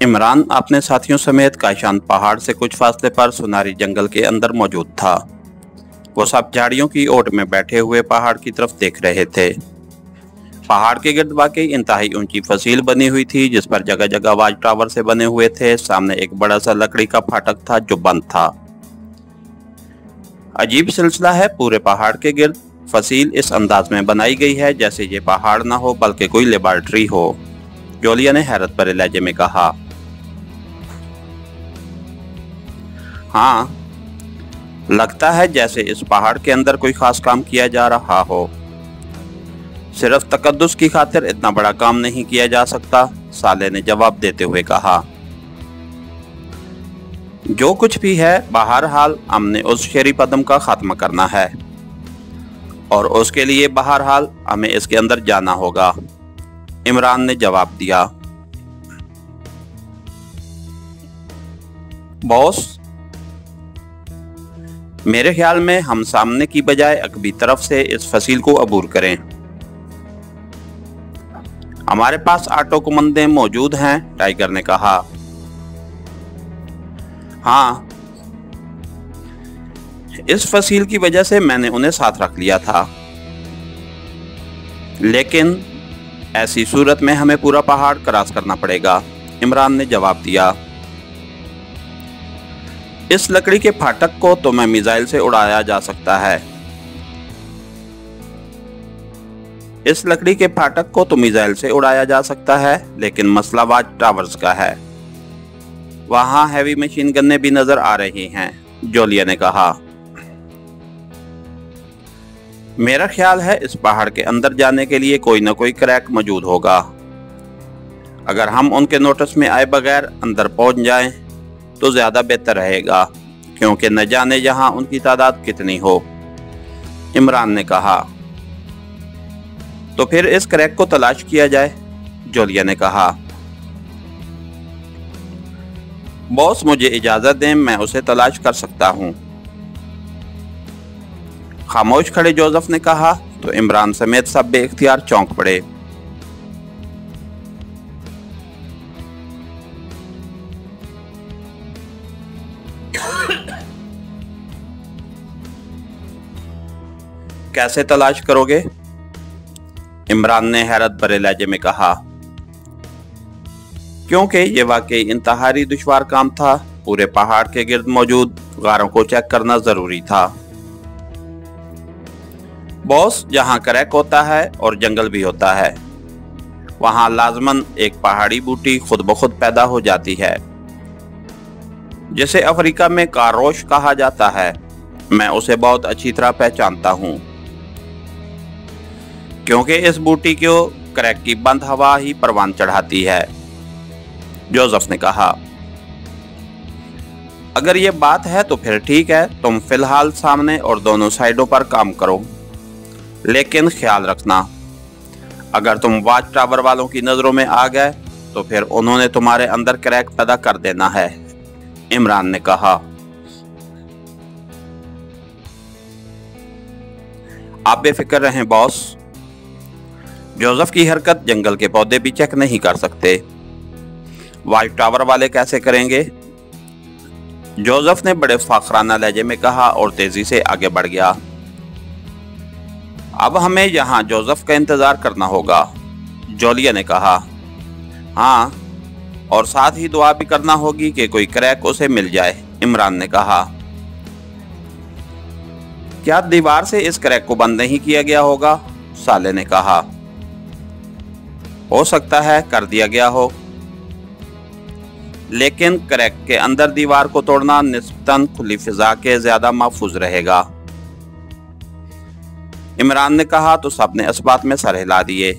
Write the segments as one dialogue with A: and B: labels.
A: इमरान अपने साथियों समेत कायशान पहाड़ से कुछ फासले पर सुनारी जंगल के अंदर मौजूद था। वो सब झाड़ियों की ओट में बैठे हुए पहाड़ की तरफ देख रहे थे। पहाड़ के गिर्द वाकई इंतहाई ऊंची फसील बनी हुई थी, जिस पर जगह जगह वाच टावर से बने हुए थे। सामने एक बड़ा सा लकड़ी का फाटक था जो बंद था। अजीब सिलसिला है, पूरे पहाड़ के गिर्द फसील इस अंदाज में बनाई गई है जैसे ये पहाड़ ना हो बल्कि कोई लेबॉर्ट्री हो। जोलिया ने हैरत भरे लहजे में कहा। हाँ, लगता है जैसे इस पहाड़ के अंदर कोई खास काम किया जा रहा हो। सिर्फ तकद्दुस की खातिर इतना बड़ा काम नहीं किया जा सकता, साले ने जवाब देते हुए कहा। जो कुछ भी है, बहरहाल हमने उस शेरी पदम का खात्मा करना है और उसके लिए बहरहाल हमें इसके अंदर जाना होगा, इमरान ने जवाब दिया। बॉस, मेरे ख्याल में हम सामने की बजाय अकबी तरफ से इस फसील को अबूर करें। हमारे पास ऑटो कुमंदे मौजूद हैं, टाइगर ने कहा। हाँ, इस फसील की वजह से मैंने उन्हें साथ रख लिया था, लेकिन ऐसी सूरत में हमें पूरा पहाड़ क्रॉस करना पड़ेगा, इमरान ने जवाब दिया। इस लकड़ी के फाटक को तो मैं मिसाइल से उड़ाया जा सकता है। इस लकड़ी के फाटक को तो मिसाइल से उड़ाया जा सकता है, लेकिन मसला वाच टावर्स का है। वहां हैवी मशीन गन्ने भी नजर आ रही हैं, जोलिया ने कहा। मेरा ख्याल है इस पहाड़ के अंदर जाने के लिए कोई न कोई क्रैक मौजूद होगा। अगर हम उनके नोटिस में आए बगैर अंदर पहुंच जाएं तो ज्यादा बेहतर रहेगा, क्योंकि न जाने यहाँ उनकी तादाद कितनी हो, इमरान ने कहा। तो फिर इस क्रैक को तलाश किया जाए, जोलिया ने कहा। बॉस, मुझे इजाजत दें, मैं उसे तलाश कर सकता हूं। खामोश खड़े जोसेफ ने कहा तो इमरान समेत सब बेइख्तियार चौंक पड़े। कैसे तलाश करोगे? इमरान ने हैरत भरे लहजे में कहा। क्योंकि ये वाकई इंतहाई दुश्वार काम था। पूरे पहाड़ के गिर्द मौजूद गारों को चेक करना जरूरी था। बॉस, जहां क्रैक होता है और जंगल भी होता है, वहां लाजमन एक पहाड़ी बूटी खुद ब खुद पैदा हो जाती है, जिसे अफ्रीका में कारोश कहा जाता है। मैं उसे बहुत अच्छी तरह पहचानता हूं, क्योंकि इस बूटी को क्रैक की बंद हवा ही परवान चढ़ाती है, जोसेफ ने कहा। अगर ये बात है तो फिर ठीक है, तुम फिलहाल सामने और दोनों साइडों पर काम करो, लेकिन ख्याल रखना, अगर तुम वाच टावर वालों की नजरों में आ गए तो फिर उन्होंने तुम्हारे अंदर क्रैक पैदा कर देना है, इमरान ने कहा। आप बेफिक्र रहें बॉस, जोसेफ की हरकत जंगल के पौधे भी चेक नहीं कर सकते। वाच टावर वाले कैसे करेंगे? जोसेफ ने बड़े फाखराना लहजे में कहा और तेजी से आगे बढ़ गया। अब हमें यहाँ जोसेफ का इंतजार करना होगा, जोलिया ने कहा। हाँ, और साथ ही दुआ भी करना होगी कि कोई क्रैक उसे मिल जाए, इमरान ने कहा। क्या दीवार से इस क्रैक को बंद नहीं किया गया होगा? साले ने कहा। हो सकता है कर दिया गया हो, लेकिन क्रैक के अंदर दीवार को तोड़ना निस्बतन खुली फिजा के ज्यादा महफूज रहेगा, इमरान ने कहा। तो सबने इस बात में सर हिला दिए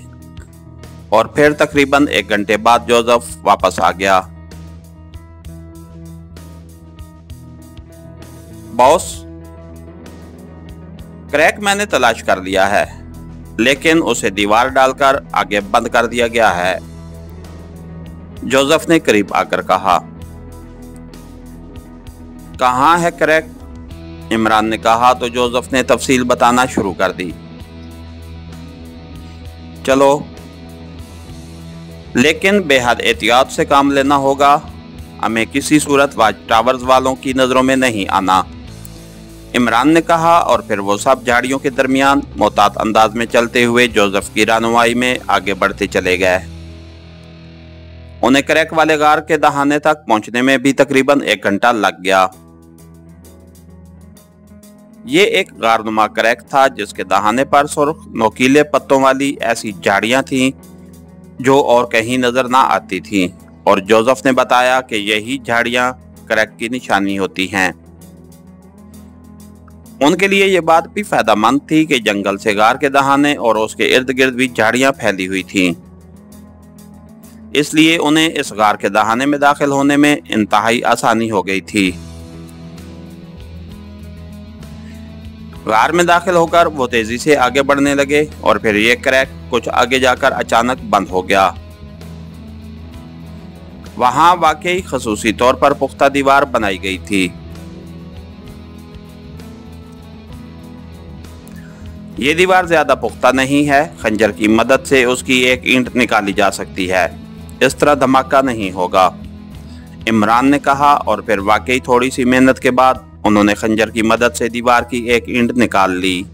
A: और फिर तकरीबन 1 घंटे बाद जोसेफ वापस आ गया। बॉस, क्रैक मैंने तलाश कर लिया है, लेकिन उसे दीवार डालकर आगे बंद कर दिया गया है, जोसेफ ने करीब आकर कहा। कहाँ है क्रैक? इमरान ने कहा तो जोसेफ ने तफसील बताना शुरू कर दी। चलो, लेकिन बेहद एहतियात से काम लेना होगा। हमें किसी सूरत वाच टावर्स वालों की नज़रों में नहीं आना, इमरान ने कहा। और फिर वो सब झाड़ियों के दरमियान मोहतात अंदाज में चलते हुए जोसेफ की रहनुमाई में आगे बढ़ते चले गए। उन्हें क्रैक वाले गार के दहाने तक पहुंचने में भी तकरीबन 1 घंटा लग गया। ये एक गारनुमा क्रैक था जिसके दहाने पर सुर्ख नोकीले पत्तों वाली ऐसी झाड़ियां थीं जो और कहीं नजर ना आती थीं, और जोसेफ ने बताया कि यही झाड़ियां क्रैक की निशानी होती हैं। उनके लिए ये बात भी फायदेमंद थी कि जंगल से गार के दहाने और उसके इर्द गिर्द भी झाड़ियां फैली हुई थीं, इसलिए उन्हें इस गार के दहाने में दाखिल होने में इंतहाई आसानी हो गई थी। गार में दाखिल होकर वो तेजी से आगे बढ़ने लगे और फिर ये क्रैक कुछ आगे जाकर अचानक बंद हो गया। वहां वाकई खसूसी तौर पर पुख्ता दीवार बनाई गई थी। ये दीवार ज्यादा पुख्ता नहीं है, खंजर की मदद से उसकी एक ईंट निकाली जा सकती है, इस तरह धमाका नहीं होगा, इमरान ने कहा। और फिर वाकई थोड़ी सी मेहनत के बाद उन्होंने खंजर की मदद से दीवार की एक ईंट निकाल ली,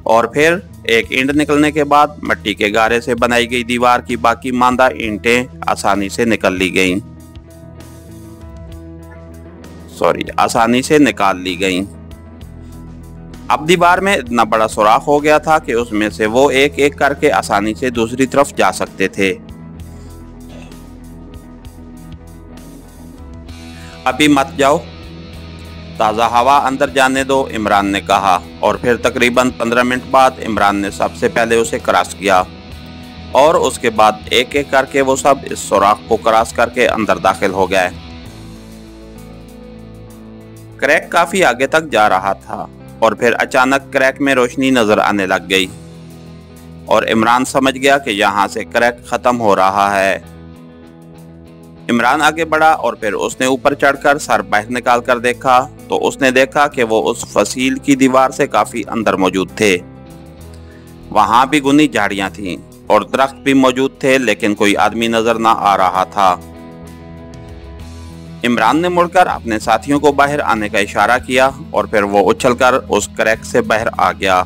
A: और फिर एक ईंट निकलने के बाद मिट्टी के गारे से बनाई गई दीवार की बाकी मांदा ईंटें आसानी से निकाल ली गईं। अब दीवार में इतना बड़ा सुराख हो गया था कि उसमें से वो एक एक करके आसानी से दूसरी तरफ जा सकते थे। अभी मत जाओ, ताज़ा हवा अंदर जाने दो, इमरान ने कहा। और फिर तकरीबन 15 मिनट बाद इमरान ने सबसे पहले उसे क्रॉस किया, और उसके बाद एक एक करके वो सब इस सुराख को क्रॉस करके अंदर दाखिल हो गए। क्रैक काफी आगे तक जा रहा था और फिर अचानक क्रैक में रोशनी नजर आने लग गई, और इमरान समझ गया कि यहाँ से क्रैक खत्म हो रहा है। इमरान आगे बढ़ा और फिर उसने ऊपर चढ़कर सर बाहर निकाल कर देखा तो उसने देखा कि वो उस फसील की दीवार से काफी अंदर मौजूद थे। वहां भी घनी झाड़ियां थीं और दरख्त भी मौजूद थे, लेकिन कोई आदमी नजर ना आ रहा था। इमरान ने मुड़कर अपने साथियों को बाहर आने का इशारा किया और फिर वो उछलकर उस क्रैक से बाहर आ गया।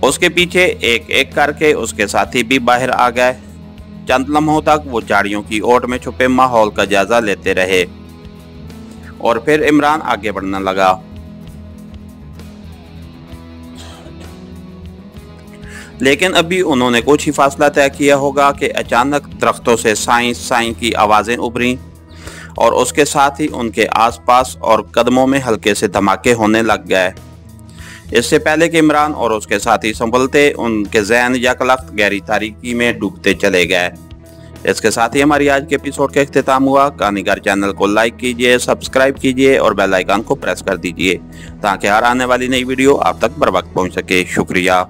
A: उसके पीछे एक एक करके उसके साथी भी बाहर आ गए। चंद लम्हों तक वो झाड़ियों की ओट में छुपे माहौल का जायजा लेते रहे और फिर इमरान आगे बढ़ने लगा। लेकिन अभी उन्होंने कुछ ही फासला तय किया होगा कि अचानक दरख्तों से साई साई की आवाजें उभरी और उसके साथ ही उनके आसपास और कदमों में हल्के से धमाके होने लग गए। इससे पहले कि इमरान और उसके साथी संभलते, उनके ज़हन यकलख्त गहरी तारीकी में डूबते चले गए। इसके साथ ही हमारी आज के एपिसोड का इख्तिताम हुआ। कहानीगर चैनल को लाइक कीजिए, सब्सक्राइब कीजिए और बेल आइकन को प्रेस कर दीजिए ताकि हर आने वाली नई वीडियो आप तक बर वक्त पहुँच सके। शुक्रिया।